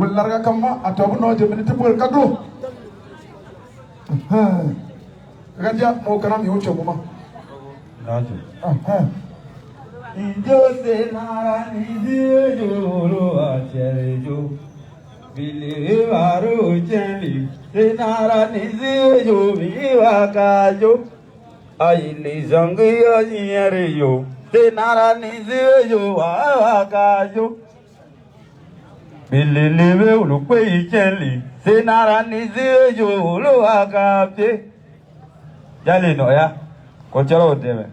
larga kama atau no je meniti pol kadu raja mo kana mi uche mama raja injo se nara ni jolo achejo bile varu cheli se nara ni jo viva kajo ai le zangiyo nyere yo se nara ni jo wa kajo Bililiwe ulukwe icheli senara nizejo ulo akapye jali no ya ko chalo deme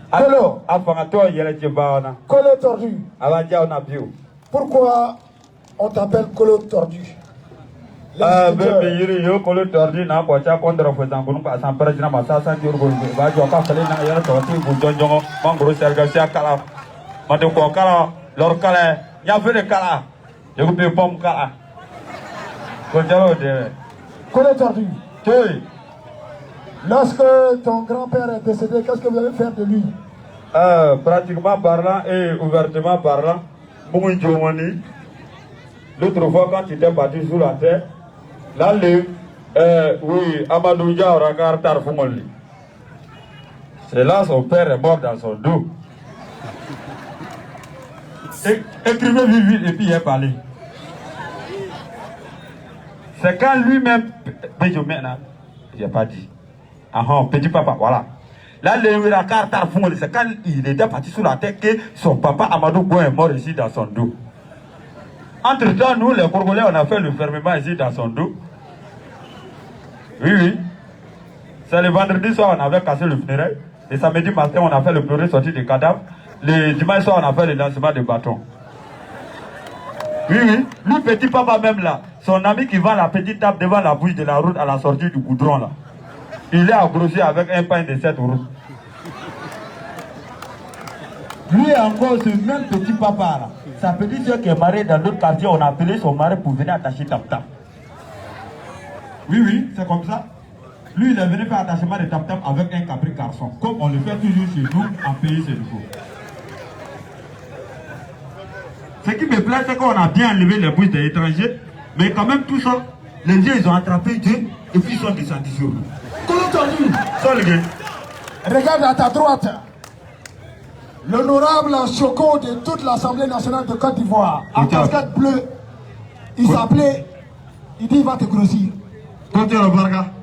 Kolo afanga to yele chibaona Kolo tordu abanja na biu pourquoi on t'appelle Kolo tordu bebe yiri yo kolo tordu na ko cha kondro fo zangunu pa san parajina masasa jurgo ba jo ka fele na yele to ti bu jonjongo mangoro serga sia kala mate ko kala lor kala nya fele kala je peux pas me faire. Kolo tordu. Oui. Lorsque ton grand-père est décédé, qu'est-ce que vous allez faire de lui? Pratiquement parlant et ouvertement parlant, l'autre fois quand tu t'es battu sur la terre, là, oui, Amadou Dia aura regardé Tarfumoli. C'est là son père est mort dans son dos. Écrivez vite et puis il est parlé. C'est quand lui-même, mais je maintenant, j'ai pas dit. Ah, petit papa, voilà. Là, c'est quand il était parti sur la tête que son papa Amadou Go est mort ici dans son dos. Entre-temps, nous, les Congolais, on a fait le fermement ici dans son dos. Oui, oui. C'est le vendredi soir, on avait cassé le funérail. Le samedi matin, on a fait le pleurer sorti des cadavres. Le dimanche soir, on a fait le lancement de bâton. Oui, oui. Lui, petit papa même là, son ami qui vend la petite table devant la bouche de la route à la sortie du goudron là. Il est accroché avec un pain de 7 euros. Lui encore, ce même petit papa là, sa petite soeur qui est mariée dans l'autre quartier, on a appelé son mari pour venir attacher tap-tap. Oui, oui, c'est comme ça. Lui, il est venu faire attachement de tap-tap avec un capri garçon. Comme on le fait toujours chez nous, en pays c'est nouveau. Ce qui me plaît, c'est qu'on a bien enlevé les bouches des étrangers, mais quand même tout ça, les gens ils ont attrapé Dieu et puis ils sont descendus sur nous. Regarde à ta droite, l'honorable Choco de toute l'Assemblée nationale de Côte d'Ivoire, en casquette bleue, il s'appelait, il dit il va te grossir.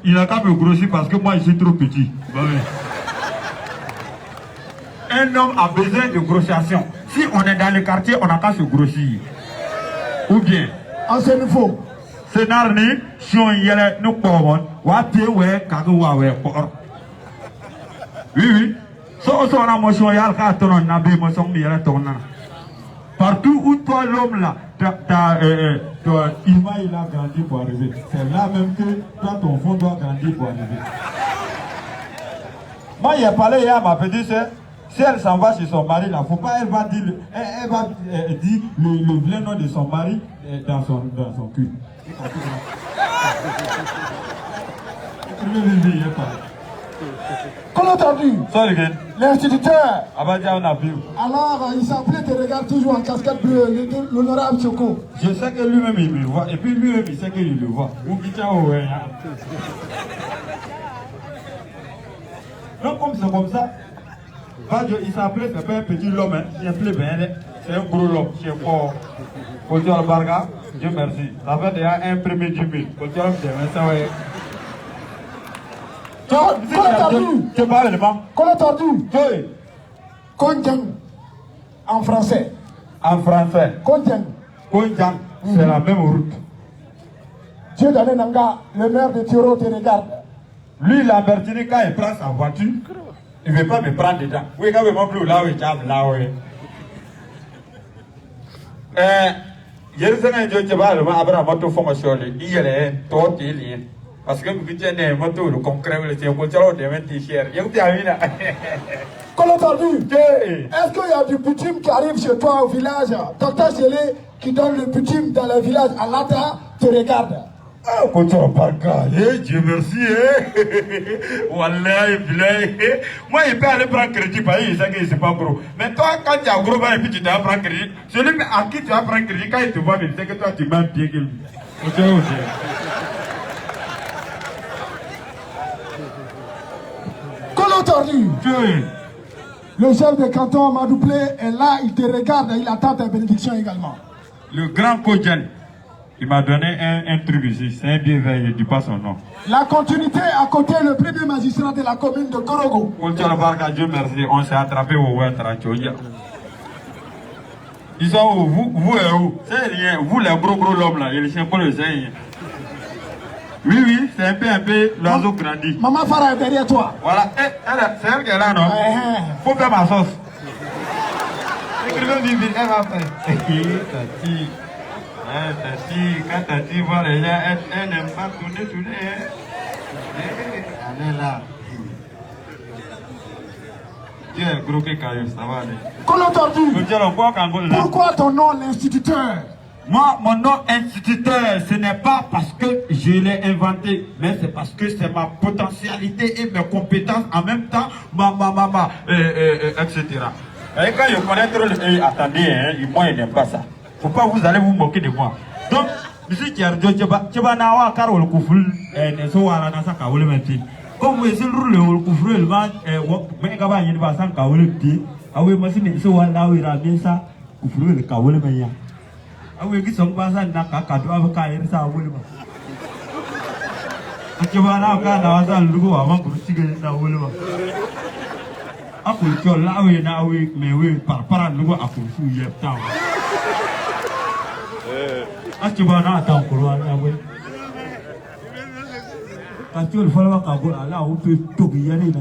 Il a qu'à me grossir parce que moi je suis trop petit. Un homme a besoin de grossation. Si on est dans le quartier, on n'a qu'à se grossir. Ou bien, en ce niveau, c'est narni, si on y est, nous pouvons, oui, oui. Partout où toi, l'homme là, il a grandi pour arriver. C'est là même que toi, ton fond doit grandir pour arriver. Moi, il a parlé hier à ma petite soeur. Si elle s'en va chez son mari, là, faut pas, elle va dire le vrai nom de son mari dans son cul. Qu'on a entendu? L'instituteur. Alors, il s'appelait, te regarde toujours en casquette bleue, l'honorable Choco. Je sais que lui-même il me voit, et puis lui-même il sait qu'il le voit. Non, comme c'est comme ça. Il s'appelait, c'est pas un petit homme, hein. C'est un gros homme, c'est fort. Côté Barga, Dieu merci. Ça fait déjà un premier 10 000. Côté ça ouais. Qu'on a entendu? Oui. Konjang, en français. En français. Konjang. Konjang, c'est la même route. Dieu donné Nanga, le maire de Tiro te regarde. Lui, la Bertini, quand il prend sa voiture, il ne veut pas me prendre dedans. Oui, quand il m'a pris là où il est, là où il est. Jérusalem, Dieu te va, le m'a abra moto formation, il est tout, il est. Parce que vous dites, il moto, le concret, c'est un contrôle de 20 t-shirts. Il y a un Qu'on a entendu? Est-ce qu'il y a du bitume qui arrive chez toi au village? Docteur Gélé qui donne le bitume dans le village à Lata te regarde. Ah, quand tu parles, Dieu merci. Wallah, moi, il peut aller prendre crédit parce qu'il sait que c'est pas gros. Mais toi, quand tu as gros, et puis tu dois prendre crédit, celui à qui tu vas prendre crédit, quand il te voit, il sait que toi, tu m'as bien que lui. Colo tordu. Le chef de canton Amadou Blé est là, il te regarde, il attend ta bénédiction également. Le grand Kodjan, il m'a donné un truc ici, c'est un bienveillant, il ne dit pas son nom. La continuité à côté, le premier magistrat de la commune de Korogo. Dieu merci, on s'est attrapé au Ouattarachoya. Ils sont où? Vous et où? C'est rien, vous les gros l'homme là, il ne sait pas le sein. Oui, c'est un peu l'oiseau grandit. Maman Farah est derrière toi. Voilà, c'est elle qui est là, non? Faut faire ma sauce. Écrivez vite, elle va faire. Tati, quand Tati voit les gens, elle n'aime pas tourner. Elle est là. Dieu est gros que caillou, ça va aller. Colo tordu. Pourquoi ton nom, l'instituteur? Moi, mon nom instituteur, ce n'est pas parce que je l'ai inventé, mais c'est parce que c'est ma potentialité et mes compétences en même temps, etc. Et quand je connais trop le... attendez, hein, moi, je n'aime pas ça. Faut pas vous allez vous moquer de moi. Donc, monsieur Thierry, tu vas n'avoir qu'à le couvrir, ne soit à la nasa kaoule menti. Comme vous êtes le couvrir, le vent, mais quand il va s'en kaoule petit, ah oui, moi, si ne soit là où il a bien ça, couvrir le kaoule meilleur. Ah oui, qui sont pas ça, n'a qu'à cadeau avec un ça, oui. Tu vas là, quand on a le logo avant que tu gagnes ça, oui. Ah, pour que là, oui, là, oui, mais oui, par le logo, à pour fouiller le temps. Ah, tu vas là, attends, pour voir, oui. Quand tu veux le faire, là, on peut tout y aller, là.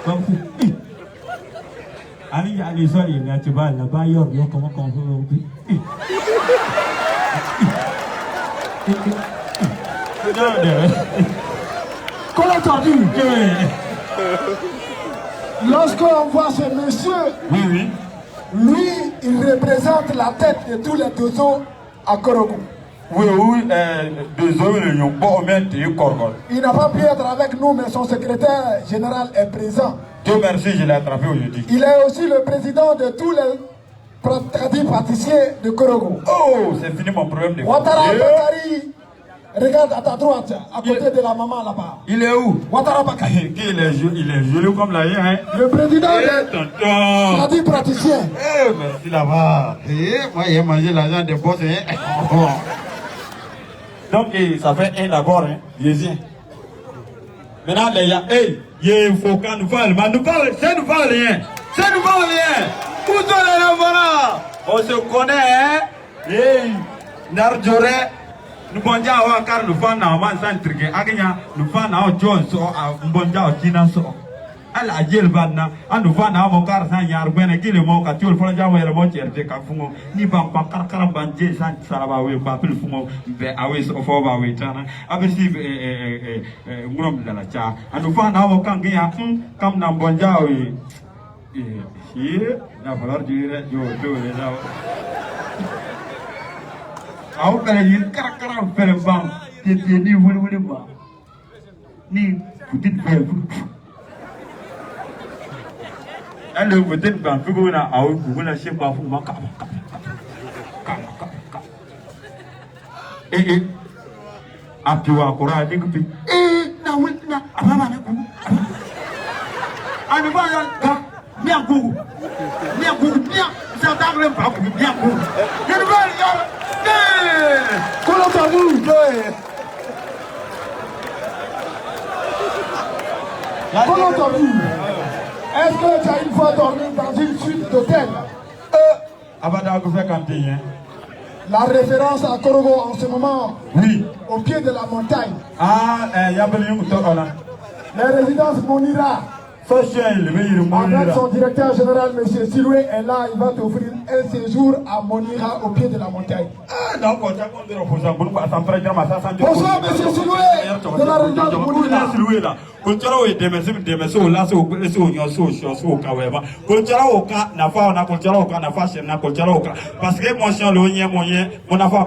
Comme vous. Allez, allez, sorry, là, tu vas là-bas, comment on peut. Qu'on a entendu. Lorsqu'on voit ce monsieur, oui. Lui, il représente la tête de tous les Dozo à Korogo. Oui, Dozo, il n'a pas pu être avec nous, mais son secrétaire général est présent. Dieu merci, je l'ai attrapé aujourd'hui. Il est aussi le président de tous les praticiens de Korogo. Oh, c'est fini mon problème de Ouattara Bakari, regarde à ta droite, à côté de la maman là-bas. Il est où? Ouattara Bakari. Il est joli comme la hein? Le président des praticiens. Merci là-bas. Moi, j'ai mangé l'argent des boss. Donc, ça fait un d'abord, hein? Je viens. Maintenant, les gars, il faut qu'on nous parle. Mais nous parle, ça nous parle rien. Ça nous parle rien. Où sont les enfants? On se connaît, hein? Nardjore, nous avons dit à Wakar, nous faisons un centre. Nous faisons un John, nous faisons un Kina. ala jel banna andu fana mo kar san yar bene gile mo ka tiol fona jawo yele mo certe ka fungo ni bam bam kar kar ban je san salaba we ba pil fungo be awe so fo ba we tana abisi ngurom dala cha andu fana mo kan ya kam na bonja we na falar dire yo do le na aw kala yin kar kar fere bam te ni wuli ba ni putit be elle peut-être quand vous voulez à vous la chef pas vous manquer a puis wa kora de kupi na wina ababa na ku ani ba ya ka mi agu ça t'arrive pas ku mi agu je ne veux rien comment t'as-vous comment t'as-vu? Est-ce que tu as une fois dormi dans une suite d'hôtel? La référence à Korogo en ce moment, oui, au pied de la montagne. Ah, les résidences Monira. Avec son directeur général, M. Siloué, est là, il va t'offrir un séjour à Monira au pied de la montagne. Bonsoir, M. Siloué, de la région de Monira. Parce que mon chien, mon affaire,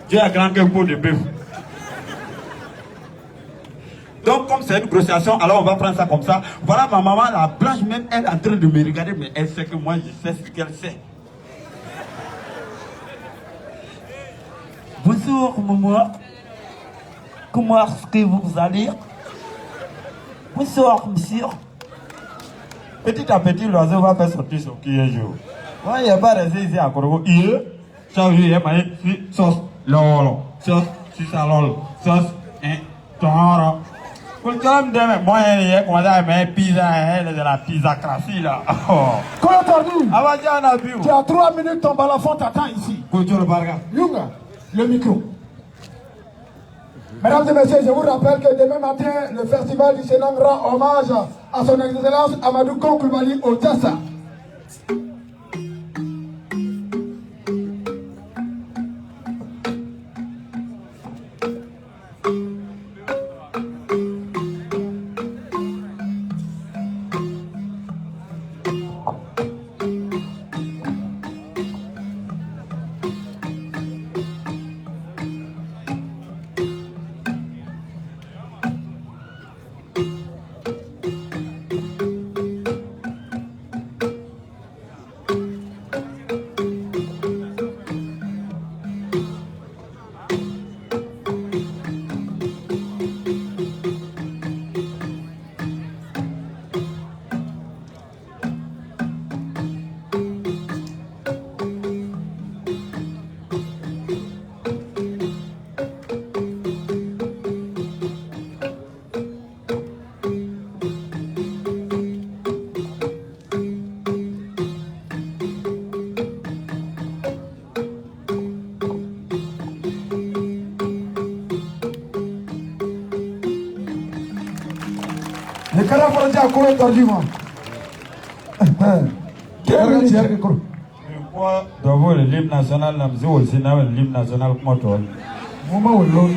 Dieu a grand cœur pour de bœuf. Donc, comme c'est une grossiation, alors on va prendre ça comme ça. Voilà ma maman, la blanche même, elle est en train de me regarder, mais elle sait que moi, je sais ce qu'elle sait. Bonjour, maman. Comment est-ce que vous allez? Bonsoir, monsieur. Petit à petit, l'oiseau va faire sortir son qui un jour. Moi, il n'y a pas de ici à Korogo. Il chaque jour, il y a sauce, lolo, sauce, lolo, sauce, toro. Pour le temps de moi, il y a pizza, de la pizza classique là. Tu as 3 minutes, ton balafon t'attend ici. Yunga, le micro. Mesdames et messieurs, je vous rappelle que demain matin, le festival du Sénang rend hommage à son excellence Amadou Koulibaly au Tassa. Le cara pour dire quoi tordu moi. Pourquoi d'abord le livre national n'a pas aussi le livre national comme toi. Moment où l'autre.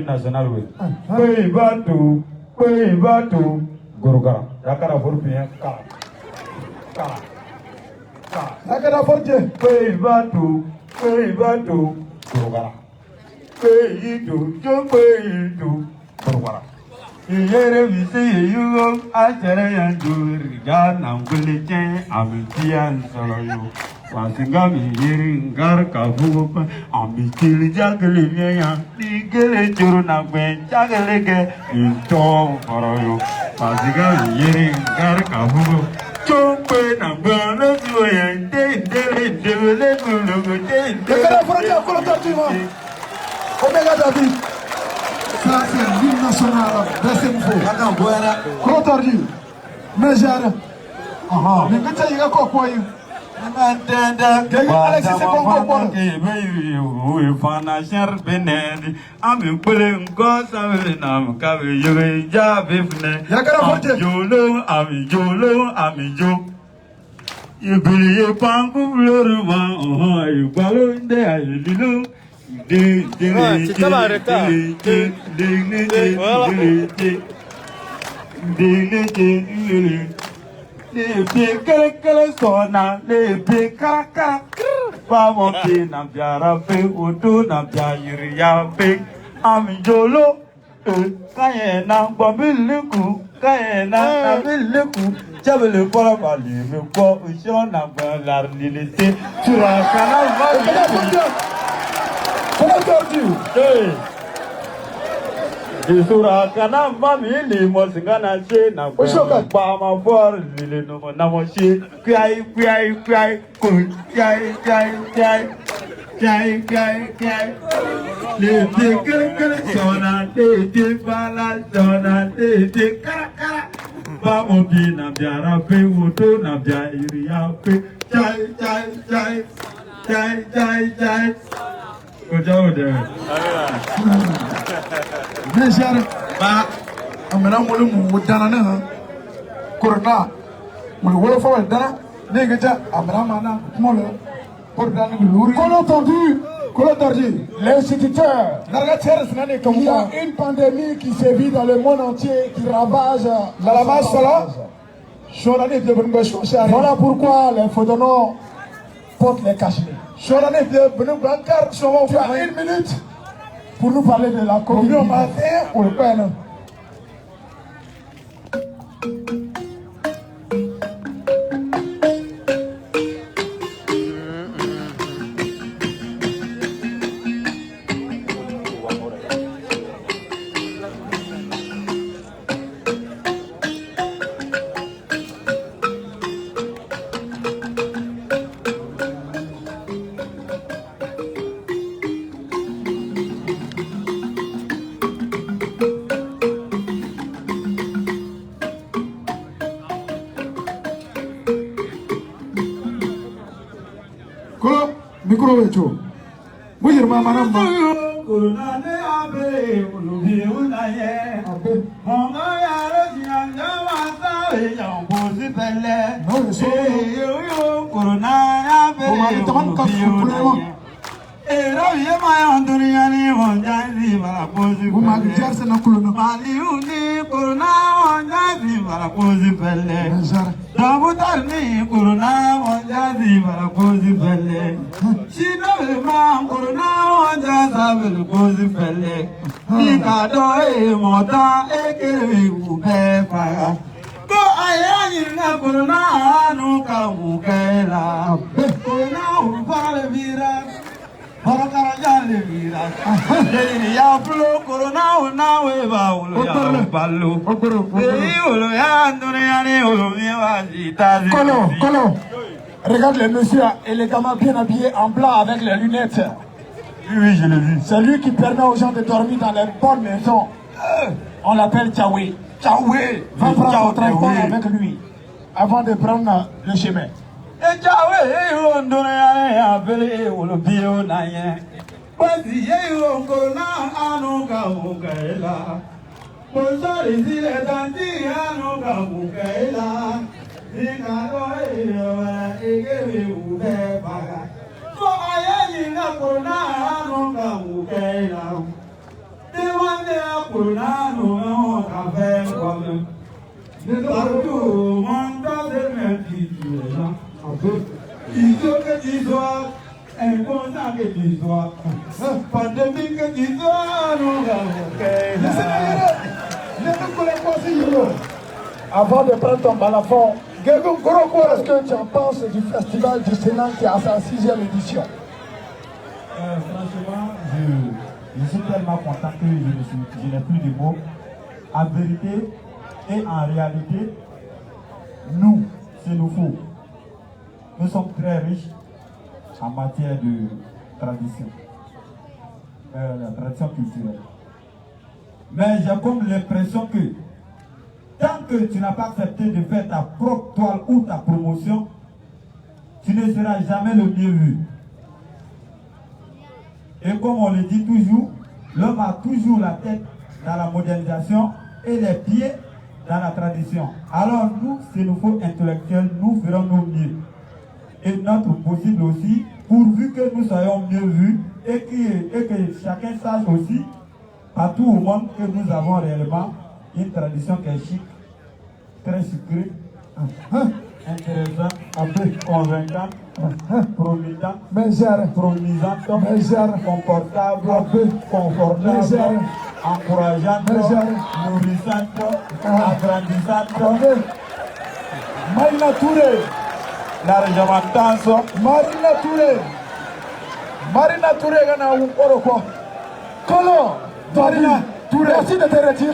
National Gorogara. Yakara Forpien, Kala. Yakara Forpien, Gorogara. Gorogara. Yere visi yugo achere yanjuri gana ngulije amitian soloyo wasingami yeri ngar kavugo amitili jagele ya digele juru na gwen jagele ge into foroyo wasingami yeri ngar kavugo chompe na gwana juye de kulugo de Omega David. Ça, c'est l'hymne national. Laissez-nous faire. Comment t'as dit? Mais j'ai rien. Mais quand tu as quoi, quoi? Alexis, c'est bon, quoi? Tu t'as arrêté. Les pieds que sona, les pieds caracas, pas mon pied n'a bien rappé, auto n'a bien yriapé, amijolo, kayena, babil le coup, kayena, le coup, j'avais le poids à lui, le poids, j'en avais la réalité, tu as canal, Comment t'as dit? Isura kana mami li mosingana che na kwa ma for li no na mo che kwai ku kwai le te sona te bala sona te kara ba mo bi na biara pe woto na bia iria pe chai Kojo de. Niger. Ba. Amena mulu mu dana na. Corona. Mulu wolo fa dana. Negeja amena mana molo. Pour dana luri. Comment entendu? L'instituteur. Il y a une pandémie qui sévit dans le monde entier, qui ravage la masse. Voilà pourquoi les Fodonons portent les cachets. Tu as 1 minute pour nous parler de la communion matin ou le pain. Micro wecho. Bujir mama namba. Corona ne abe ulubi unaye. Monga yaro jianga wasa ya mbozi pele. No, so yo corona abe ulubi unaye. Era yema yanduria ni wanjazi bara pozi. Uma gijarse na kuluna. Mali uni corona wanjazi bara pozi pele. Nazar. Dabutar ni corona wanjazi bara pozi pele. Chino ma corona wanjazi bara pozi pele. Ni kado e mota e kere upe pa. Go ayani na corona anu kamukela. Corona upale vira. Corona ya flow corona una weva ulo ya ballo ulo ya ndone ulo mi Colo, regarde le monsieur et les gamins bien habillés en blanc avec les lunettes. Oui, je l'ai vu. C'est lui qui permet aux gens de dormir dans les bonnes maisons. On l'appelle Tchaoué. Tchaoué. Va prendre ton transport avec lui avant de prendre le chemin. Tchaoué, ndone ya appelé ulo bio na ye. Pasi ye corona anu kamukela. Posari si le tanti anu kamukela. Nikado ege ube baga. So ayani na corona anu kamukela. Demande a corona no kafe kwame. Partout monta de mentira. Il faut que tu sois important que tu sois. Pandémie que tu sois, nous avons fait. Avant de prendre ton balafon, qu'est-ce que tu en penses du festival du Sénat qui a sa 6e édition? Franchement, je suis tellement content que je n'ai plus de mots. En vérité et en réalité, nous, c'est nous fous. Nous sommes très riches en matière de tradition, la tradition culturelle. Mais j'ai comme l'impression que tant que tu n'as pas accepté de faire ta propre toile ou ta promotion, tu ne seras jamais le mieux vu. Et comme on le dit toujours, l'homme a toujours la tête dans la modernisation et les pieds dans la tradition. Alors nous, c'est nos faux intellectuels, nous ferons nos mieux. Et notre possible aussi, pourvu que nous soyons mieux vus et que chacun sache aussi, partout au monde, que nous avons réellement une tradition qui est chic, très sucrée, intéressante, convaincante, promisante, confortable, confortable, encourageante, nourrissante, agrandissante. Marina Touré, Largement dense. Marina Touré, Gana Oroko. Kolo, Marina Touré, merci de te retirer.